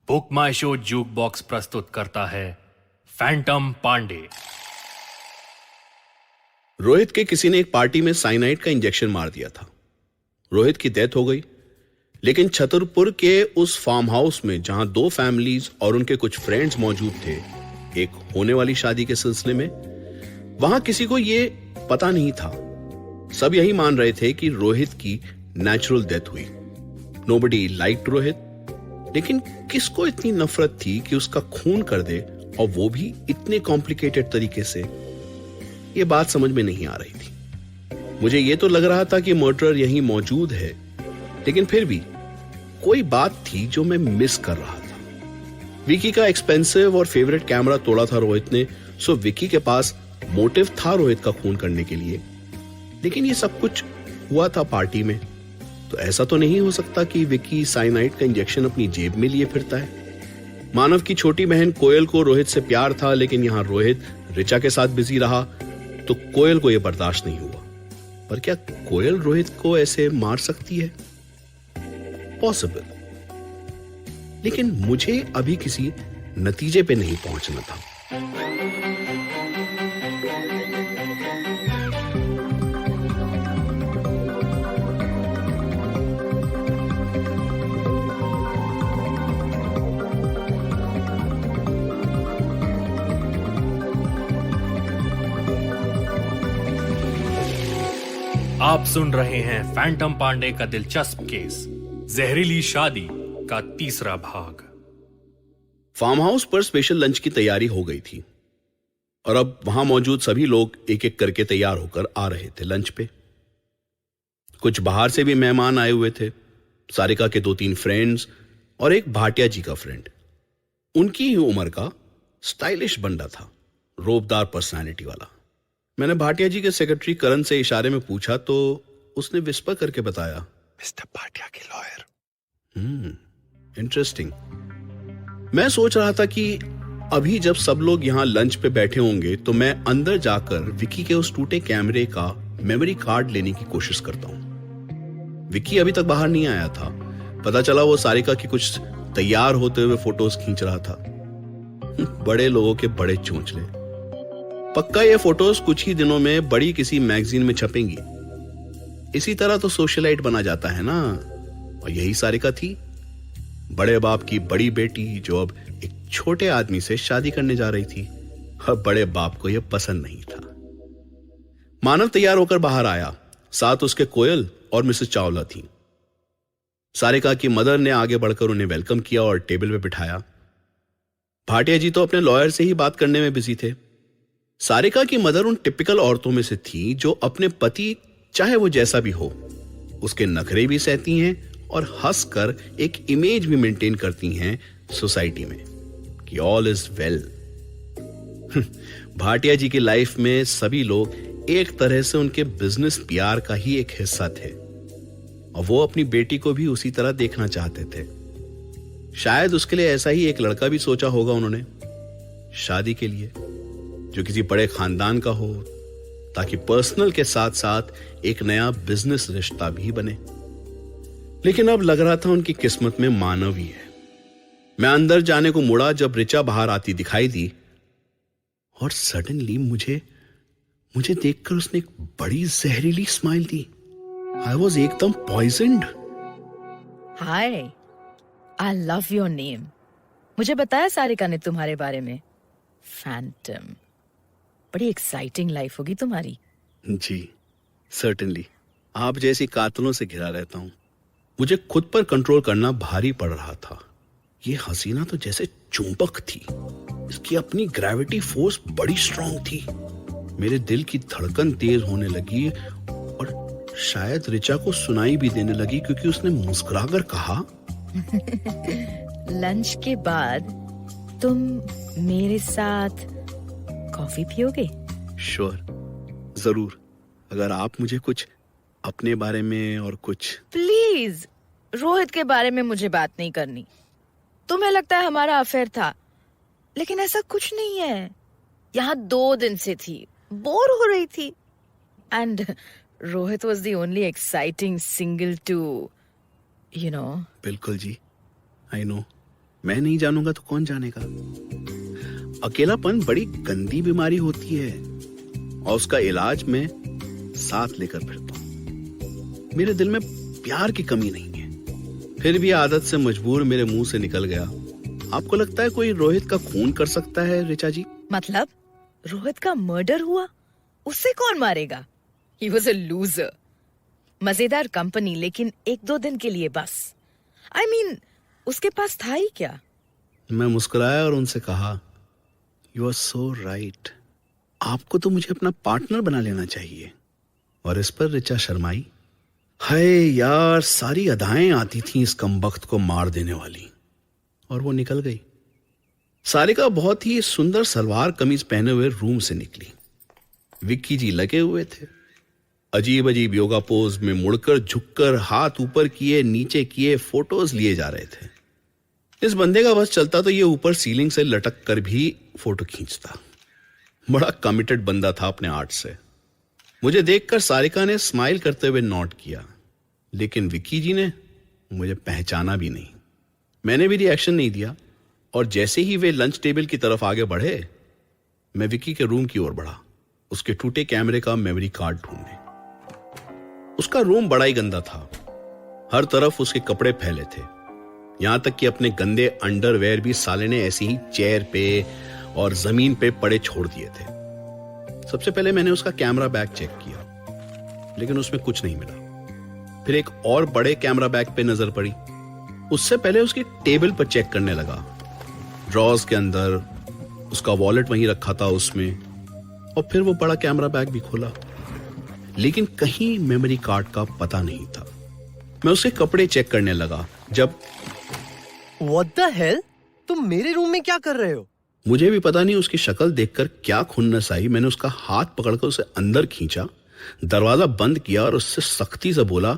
Book माई show juke box प्रस्तुत करता है फैंटम पांडे। रोहित के किसी ने एक पार्टी में साइनाइड का इंजेक्शन मार दिया था। रोहित की डेथ हो गई, लेकिन छतरपुर के उस फार्म हाउस में जहां दो फैमिलीज और उनके कुछ फ्रेंड्स मौजूद थे, एक होने वाली शादी के सिलसिले में, वहां किसी को यह पता नहीं था। सब यही मान रहे थे कि रोहित की नेचुरल डेथ हुई। नोबडी लाइक्ड रोहित, लेकिन किसको इतनी नफरत थी कि उसका खून कर दे, और वो भी इतने कॉम्प्लिकेटेड तरीके से? ये बात समझ में नहीं आ रही थी। मुझे ये तो लग रहा था कि मर्डरर यहीं मौजूद है, लेकिन फिर भी कोई बात थी जो मैं मिस कर रहा था। विकी का एक्सपेंसिव और फेवरेट कैमरा तोड़ा था रोहित ने, सो विकी के पास मोटिव था रोहित का खून करने के लिए। लेकिन ये सब कुछ हुआ था पार्टी में, तो ऐसा तो नहीं हो सकता कि विकी साइनाइड का इंजेक्शन अपनी जेब में लिए फिरता है। मानव की छोटी बहन कोयल को रोहित से प्यार था, लेकिन यहां रोहित ऋचा के साथ बिजी रहा, तो कोयल को यह बर्दाश्त नहीं हुआ। पर क्या कोयल रोहित को ऐसे मार सकती है? पॉसिबल, लेकिन मुझे अभी किसी नतीजे पे नहीं पहुंचना था। आप सुन रहे हैं फैंटम पांडे का दिलचस्प केस, जहरीली शादी का तीसरा भाग। फार्म हाउस पर स्पेशल लंच की तैयारी हो गई थी, और अब वहां मौजूद सभी लोग एक एक करके तैयार होकर आ रहे थे लंच पे। कुछ बाहर से भी मेहमान आए हुए थे, सारिका के 2-3 फ्रेंड्स और एक भाटिया जी का फ्रेंड। उनकी ही उम्र का स्टाइलिश बंदा था, रोबदार पर्सनालिटी वाला। मैंने भाटिया जी के सेक्रेटरी करण से इशारे में पूछा तो उसने विस्पर करके बताया, मिस्टर भाटिया के लॉयर। इंटरेस्टिंग। मैं सोच रहा था कि अभी जब सब लोग यहां लंच पे बैठे होंगे तो मैं अंदर जाकर विकी के उस टूटे कैमरे का मेमोरी कार्ड लेने की कोशिश करता हूं। विकी अभी तक बाहर नहीं आया था। पता चला वो सारिका की कुछ तैयार होते हुए फोटोज खींच रहा था। बड़े लोगों के बड़े चोंचले। पक्का ये फोटोज कुछ ही दिनों में बड़ी किसी मैगजीन में छपेंगी। इसी तरह तो सोशलाइट बना जाता है ना, और यही सारिका थी, बड़े बाप की बड़ी बेटी, जो अब एक छोटे आदमी से शादी करने जा रही थी। अब बड़े बाप को यह पसंद नहीं था। मानव तैयार होकर बाहर आया, साथ उसके कोयल और मिसेस चावला थी। सारिका की मदर ने आगे बढ़कर उन्हें वेलकम किया और टेबल पे बिठाया। भाटिया जी तो अपने लॉयर से ही बात करने में बिजी थे। सारिका की मदर उन टिपिकल औरतों में से थी जो अपने पति, चाहे वो जैसा भी हो, उसके नखरे भी सहती हैं और हंसकर एक इमेज भी मेंटेन करती हैं सोसाइटी में कि ऑल इज वेल। भाटिया जी की लाइफ में सभी लोग एक तरह से उनके बिजनेस पीआर का ही एक हिस्सा थे, और वो अपनी बेटी को भी उसी तरह देखना चाहते थे। शायद उसके लिए ऐसा ही एक लड़का भी सोचा होगा उन्होंने, शादी के लिए, जो किसी बड़े खानदान का हो, ताकि पर्सनल के साथ साथ एक नया बिजनेस रिश्ता भी बने। लेकिन अब लग रहा था उनकी किस्मत में मानव ही है। मैं अंदर जाने को मुड़ा जब ऋचा बाहर आती दिखाई दी, और सडनली मुझे देखकर उसने एक बड़ी जहरीली स्माइल दी। आई वॉज एकदम पॉइजन्ड। हाय, आई लव योर नेम। मुझे बताया सारिका ने तुम्हारे बारे में। फैंटम, बड़ी एक्साइटिंग लाइफ होगी तुम्हारी। जी, सर्टेनली। आप जैसी कातलों से घिरा रहता हूं। मुझे खुद पर कंट्रोल करना भारी पड़ रहा था। ये हसीना तो जैसे चुंबक थी। इसकी अपनी ग्रेविटी फोर्स बड़ी स्ट्रांग थी। मेरे दिल की धड़कन तेज होने लगी, और शायद ऋचा को सुनाई भी देने लगी, क्योंकि उसने मुस्कुराकर कहा, लंच के बाद तुम मेरे साथ कॉफी पियोगे? श्योर, जरूर। अगर आप मुझे कुछ अपने बारे में और कुछ। प्लीज, रोहित के बारे में मुझे बात नहीं करनी। तुम्हें लगता है हमारा अफेयर था, लेकिन ऐसा कुछ नहीं है। यहाँ 2 दिन से थी, बोर हो रही थी, and Rohit was the only exciting single too, you know. बिल्कुल जी, आई नो। मैं नहीं जानूंगा तो कौन जानेगा। अकेलापन बड़ी गंदी बीमारी होती है और उसका इलाज मैं साथ लेकर फिरता हूं। मेरे दिल में प्यार की कमी नहीं है, फिर भी आदत से मजबूर मेरे मुंह से निकल गया। आपको लगता है कोई रोहित का खून कर सकता है ऋचा जी? मतलब रोहित का मर्डर हुआ, उससे कौन मारेगा? He was a loser. मजेदार कंपनी, लेकिन 1-2 दिन के लिए बस। I mean, उसके पास था ही क्या? मैं मुस्कुराया और उनसे कहा, यू आर सो राइट। आपको तो मुझे अपना पार्टनर बना लेना चाहिए। और इस पर ऋचा शर्माई। हाय यार, सारी अदाएं आती थी इस कमबख्त को मार देने वाली, और वो निकल गई। सारिका बहुत ही सुंदर सलवार कमीज पहने हुए रूम से निकली। विक्की जी लगे हुए थे, अजीब अजीब योगा पोज में मुड़कर झुककर हाथ ऊपर किए नीचे किए फोटोज लिए जा रहे थे। इस बंदे का बस चलता तो ये ऊपर सीलिंग से लटक कर भी फोटो खींचता। बड़ा कमिटेड बंदा था अपने आर्ट से। मुझे देखकर सारिका ने स्माइल करते हुए नोट किया, लेकिन विक्की जी ने मुझे पहचाना भी नहीं। मैंने भी रिएक्शन नहीं दिया, और जैसे ही वे लंच टेबल की तरफ आगे बढ़े, मैं विक्की के रूम की ओर बढ़ा, उसके टूटे कैमरे का मेमोरी कार्ड ढूंढने। उसका रूम बड़ा ही गंदा था, हर तरफ उसके कपड़े फैले थे, यहां तक कि अपने गंदे अंडरवेयर भी साले ने ऐसी ही चेयर पे और जमीन पे पड़े छोड़ दिए थे। सबसे पहले मैंने उसका कैमरा बैग चेक किया, लेकिन उसमें कुछ नहीं मिला। फिर एक और बड़े कैमरा बैग पे नजर पड़ी। उससे पहले उसकी टेबल पर चेक करने लगा। ड्रॉर्स के अंदर उसका वॉलेट वहीं रखा था उसमें, और फिर वो बड़ा कैमरा बैग भी खोला, लेकिन कहीं मेमोरी कार्ड का पता नहीं था। मैं उसके कपड़े चेक करने लगा जब What the hell? तुम मेरे रूम में क्या कर रहे हो? मुझे भी पता नहीं उसकी शक्ल देखकर क्या खुन्नस आई। मैंने उसका हाथ पकड़कर उसे अंदर खींचा, दरवाजा बंद किया और उससे सख्ती से बोला,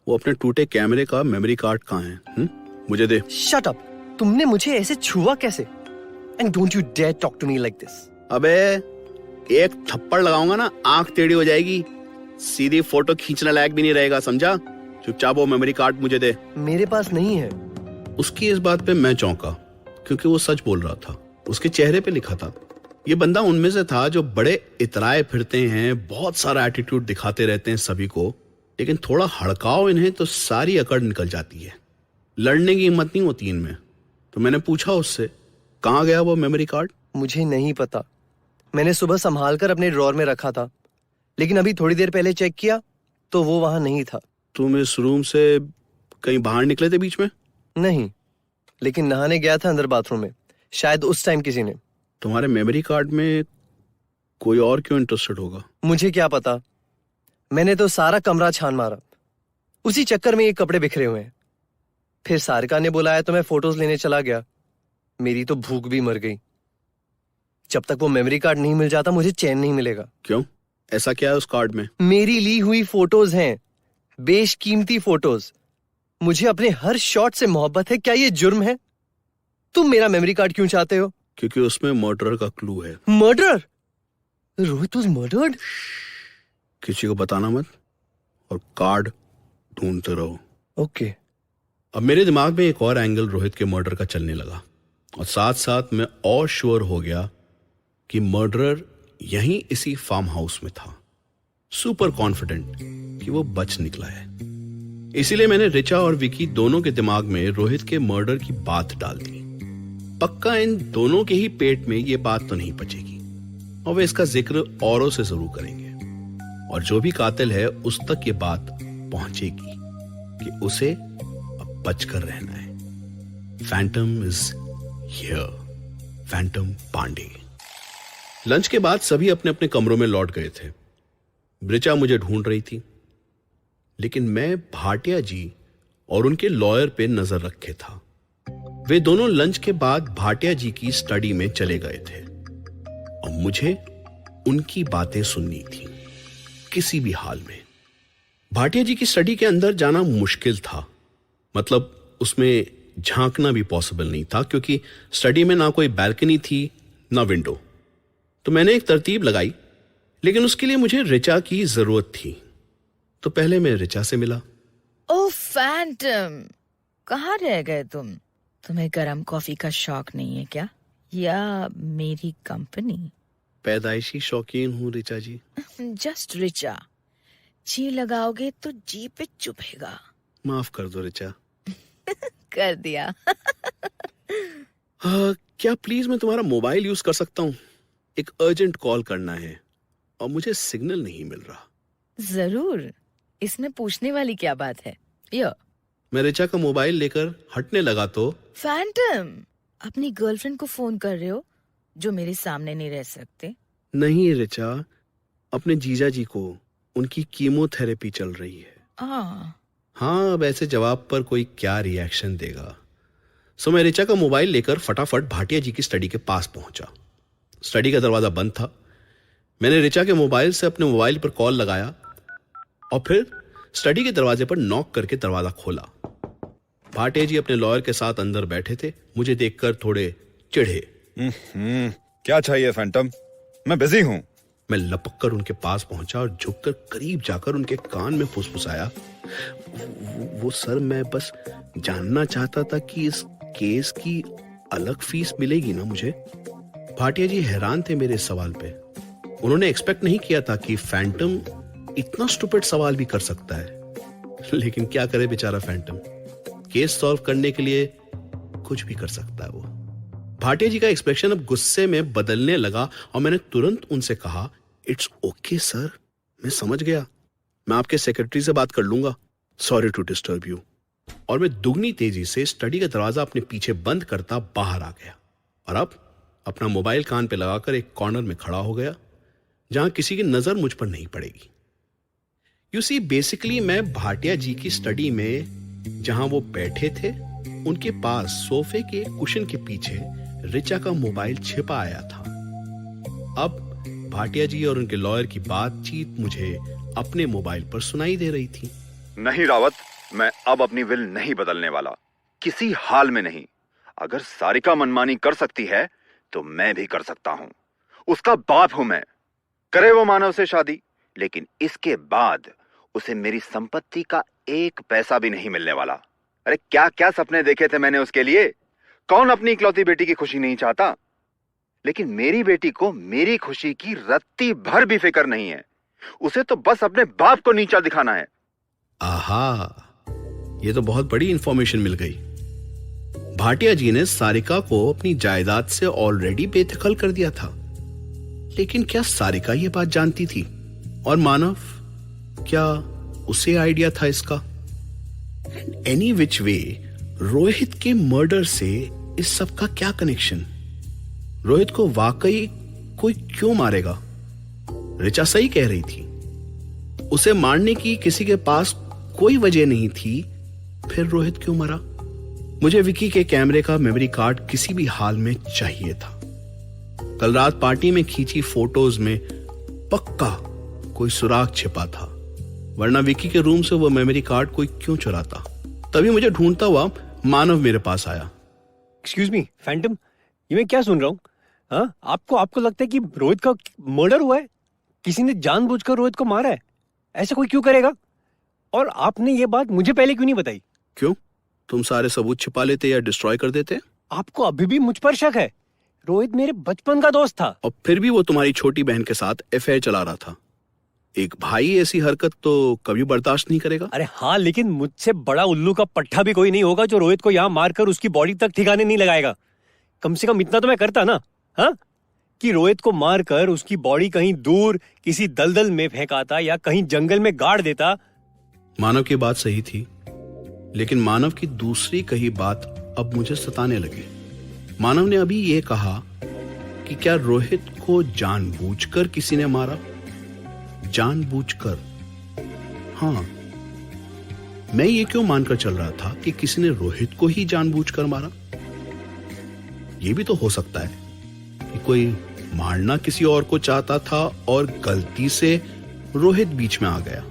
वो अपने टूटे कैमरे का मेमोरी कार्ड कहाँ है? मुझे दे। Shut up! तुमने मुझे ऐसे छुआ कैसे? And don't you dare talk to me like this. अबे एक थप्पड़ लगाऊंगा ना, आंख टेढ़ी हो जाएगी, सीधी फोटो खींचने लायक भी नहीं रहेगा, समझा? चुपचाप वो मेमोरी कार्ड मुझे दे। मेरे पास नहीं है। उसकी इस बात पे मैं चौंका, क्योंकि वो सच बोल रहा था। उसके चेहरे पे लिखा था। ये बंदा उनमें से था जो बड़े इतराए फिरते हैं, बहुत सारा एटीट्यूड दिखाते रहते हैं सभी को, लेकिन थोड़ा हड़काओ इन्हें तो सारी अकड़ निकल जाती है, लड़ने की हिम्मत नहीं होती इनमें। तो मैंने पूछा उससे, कहाँ गया वो मेमोरी कार्ड? मुझे नहीं पता, मैंने सुबह संभाल कर अपने ड्रॉर में रखा था, लेकिन अभी थोड़ी देर पहले चेक किया तो वो वहां नहीं था। तुम इस रूम से कहीं बाहर निकले थे बीच में? नहीं, लेकिन नहाने गया था अंदर बाथरूम में, शायद उस टाइम किसी ने। तुम्हारे मेमोरी कार्ड में कोई और क्यों इंटरेस्टेड होगा? मुझे क्या पता, मैंने तो सारा कमरा छान मारा, उसी चक्कर में ये कपड़े बिखरे हुए हैं। फिर सारिका ने बुलाया तो मैं फोटोज लेने चला गया। मेरी तो भूख भी मर गई। जब तक वो मेमोरी कार्ड नहीं मिल जाता मुझे चैन नहीं मिलेगा। क्यों? ऐसा क्या है उस कार्ड में? मेरी ली हुई फोटोज हैं, बेशकीमती फोटोज। मुझे अपने हर शॉट से मोहब्बत है। क्या ये जुर्म है? तुम मेरा मेमोरी कार्ड क्यों चाहते हो? क्योंकि उसमें मर्डर का क्लू है। मर्डर? Rohit was murdered? किसी को बताना मत और कार्ड ढूंढते रहो। ओके। अब मेरे दिमाग में एक और एंगल रोहित के मर्डर का चलने लगा, और साथ साथ मैं और श्योर हो गया कि मर्डरर यहीं इसी फार्म हाउस में था। सुपर कॉन्फिडेंट कि वो बच निकला है। इसीलिए मैंने ऋचा और विकी दोनों के दिमाग में रोहित के मर्डर की बात डाल दी। पक्का इन दोनों के ही पेट में ये बात तो नहीं पचेगी, और वे इसका जिक्र औरों से जरूर करेंगे, और जो भी कातिल है उस तक ये बात पहुंचेगी कि उसे अब बचकर रहना है। Phantom is here, phantom Pandey. Lunch के बाद सभी अपने अपने कमरों में लौट गए थे। ऋचा मुझे ढूंढ रही थी, लेकिन मैं भाटिया जी और उनके लॉयर पे नजर रखे था। वे दोनों लंच के बाद भाटिया जी की स्टडी में चले गए थे, और मुझे उनकी बातें सुननी थी किसी भी हाल में। भाटिया जी की स्टडी के अंदर जाना मुश्किल था, मतलब उसमें झांकना भी पॉसिबल नहीं था, क्योंकि स्टडी में ना कोई बैल्कनी थी ना विंडो। तो मैंने एक तरतीब लगाई, लेकिन उसके लिए मुझे ऋचा की जरूरत थी। तो पहले मैं ऋचा से मिला। ओह फैंटम, कहाँ रह गए तुम? तुम्हें गरम कॉफी का शौक नहीं है क्या, या मेरी कंपनी? पैदाइशी शौकीन हूँ ऋचा जी। जस्ट रिचा। जी लगाओगे तो जी पे चुभेगा। माफ कर दो ऋचा। कर दिया। क्या प्लीज मैं तुम्हारा मोबाइल यूज कर सकता हूँ? एक अर्जेंट कॉल करना है और मुझे सिग्नल नहीं मिल रहा। जरूर, इसमें पूछने वाली क्या बात है। यो। मैं ऋचा का मोबाइल लेकर हटने लगा तो फैंटम, अपनी गर्लफ्रेंड को फोन कर रहे हो जो मेरे सामने नहीं रह सकते? नहीं ऋचा, अपने जीजा जी को। उनकी कीमोथेरेपी चल रही है। हाँ, अब ऐसे जवाब पर कोई क्या रिएक्शन देगा। सो मैं ऋचा का मोबाइल लेकर फटाफट भाटिया जी की स्टडी के पास पहुंचा। स्टडी का दरवाजा बंद था। मैंने ऋचा के मोबाइल से अपने मोबाइल पर कॉल लगाया और फिर स्टडी के दरवाजे पर नॉक करके दरवाजा खोला। भाटिया जी अपने लॉयर के साथ अंदर बैठे थे। मुझे देखकर थोड़े चिढ़े। क्या चाहिए फैंटम? मैं बिजी हूं। मैं लपक कर उनके पास पहुंचा और झुककर करीब जाकर उनके कान में फुसफुसाया, वो सर, मैं बस जानना चाहता था कि इस केस की अलग फीस मिलेगी ना मुझे? भाटिया जी हैरान थे मेरे सवाल पे। उन्होंने एक्सपेक्ट नहीं किया था कि फैंटम इतना स्टूपिड सवाल भी कर सकता है। लेकिन क्या करे बेचारा फैंटम, केस सॉल्व करने के लिए कुछ भी कर सकता है वो। भाटिया जी का एक्सप्रेशन अब गुस्से में बदलने लगा और मैंने तुरंत उनसे कहा, इट्स ओके सर, मैं समझ गया। मैं आपके सेक्रेटरी से बात कर लूंगा। Sorry to disturb you. और मैं दुगनी तेजी से स्टडी का दरवाजा अपने पीछे बंद करता बाहर आ गया और अब अपना मोबाइल कान पे लगाकर एक कॉर्नर में खड़ा हो गया जहां किसी की नजर मुझ पर नहीं पड़ेगी। यू सी, बेसिकली मैं भाटिया जी की स्टडी में जहां वो बैठे थे उनके पास सोफे के कुशन के पीछे ऋचा का मोबाइल छिपा आया था। अब भाटिया जी और उनके लॉयर की बातचीत मुझे अपने मोबाइल पर सुनाई दे रही थी। नहीं रावत, मैं अब अपनी विल नहीं बदलने वाला, किसी हाल में नहीं। अगर सारिका मनमानी कर सकती है तो मैं भी कर सकता हूं। उसका बाप हूं मैं। करे वो मानव से शादी, लेकिन इसके बाद उसे मेरी संपत्ति का एक पैसा भी नहीं मिलने वाला। अरे क्या क्या सपने देखे थे मैंने उसके लिए। कौन अपनी इकलौती बेटी की खुशी नहीं चाहता? लेकिन मेरी बेटी को मेरी खुशी की रत्ती भर भी फिक्र नहीं है। उसे तो बस अपने बाप को नीचा दिखाना है। आहा, ये तो बहुत बड़ी इंफॉर्मेशन मिल गई। भाटिया जी ने सारिका को अपनी जायदाद से ऑलरेडी बेदखल कर दिया था। लेकिन क्या सारिका ये बात जानती थी? और मानव, क्या उसे आइडिया था इसका? एनी विच वे, रोहित के मर्डर से इस सब का क्या कनेक्शन? रोहित को वाकई कोई क्यों मारेगा? ऋचा सही कह रही थी, उसे मारने की किसी के पास कोई वजह नहीं थी। फिर रोहित क्यों मरा? मुझे विकी के कैमरे का मेमोरी कार्ड किसी भी हाल में चाहिए था। कल रात पार्टी में खींची फोटोज में पक्का कोई सुराग छिपा था, वरना विकी के रूम से वो मेमोरी कार्ड कोई क्यों चुराता? तभी मुझे ढूंढता हुआ मानव मेरे पास आया। एक्सक्यूज मी फैंटम, ये मैं क्या सुन रहा हूँ? हाँ, आपको लगता है कि रोहित का मर्डर हुआ है? किसी ने जानबूझकर रोहित को मारा है? ऐसा कोई क्यों करेगा? और आपने ये बात मुझे पहले क्यों नहीं बताई? क्यों, तुम सारे सबूत छिपा लेते या डिस्ट्रॉय कर देते? आपको अभी भी मुझ पर शक है? रोहित मेरे बचपन का दोस्त था। और फिर भी वो तुम्हारी छोटी बहन के साथ अफेयर चला रहा था। एक भाई ऐसी हरकत तो कभी बर्दाश्त नहीं करेगा। अरे हाँ, लेकिन मुझसे बड़ा उल्लू का पट्टा भी कोई नहीं होगा जो रोहित को यहाँ मारकर उसकी बॉडी तक ठिकाने नहीं लगाएगा। कम से कम इतना तो मैं करता ना, हाँ, कि रोहित को मारकर उसकी बॉडी कहीं दूर किसी दलदल में फेंकाता या कहीं जंगल में गाड़ देता। मानव की बात सही थी, लेकिन मानव की दूसरी कही बात अब मुझे सताने लगी। मानव ने अभी ये कहा कि क्या रोहित को जानबूझकर किसी ने मारा? जानबूझकर? हाँ, मैं ये क्यों मानकर चल रहा था कि किसी ने रोहित को ही जानबूझकर मारा? ये भी तो हो सकता है कि कोई मारना किसी और को चाहता था और गलती से रोहित बीच में आ गया।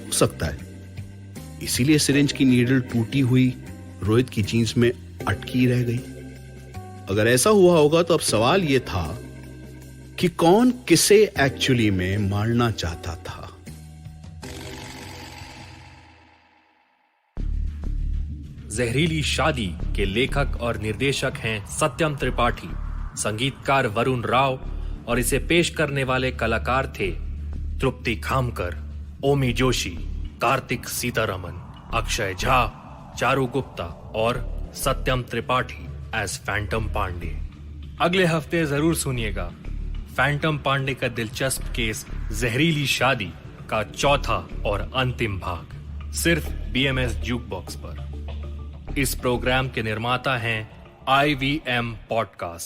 हो सकता है इसीलिए सिरिंज की नीडल टूटी हुई रोहित की जींस में अटकी रह गई। अगर ऐसा हुआ होगा तो अब सवाल यह था कि कौन किसे एक्चुअली में मारना चाहता था। जहरीली शादी के लेखक और निर्देशक हैं सत्यम त्रिपाठी, संगीतकार वरुण राव और इसे पेश करने वाले कलाकार थे तृप्ति खामकर, ओमी जोशी, कार्तिक सीतारमन, अक्षय झा, चारू गुप्ता और सत्यम त्रिपाठी एज फैंटम पांडे। अगले हफ्ते जरूर सुनिएगा फैंटम पांडे का दिलचस्प केस जहरीली शादी का चौथा और अंतिम भाग, सिर्फ BMS जूक बॉक्स पर। इस प्रोग्राम के निर्माता हैं IVM पॉडकास्ट।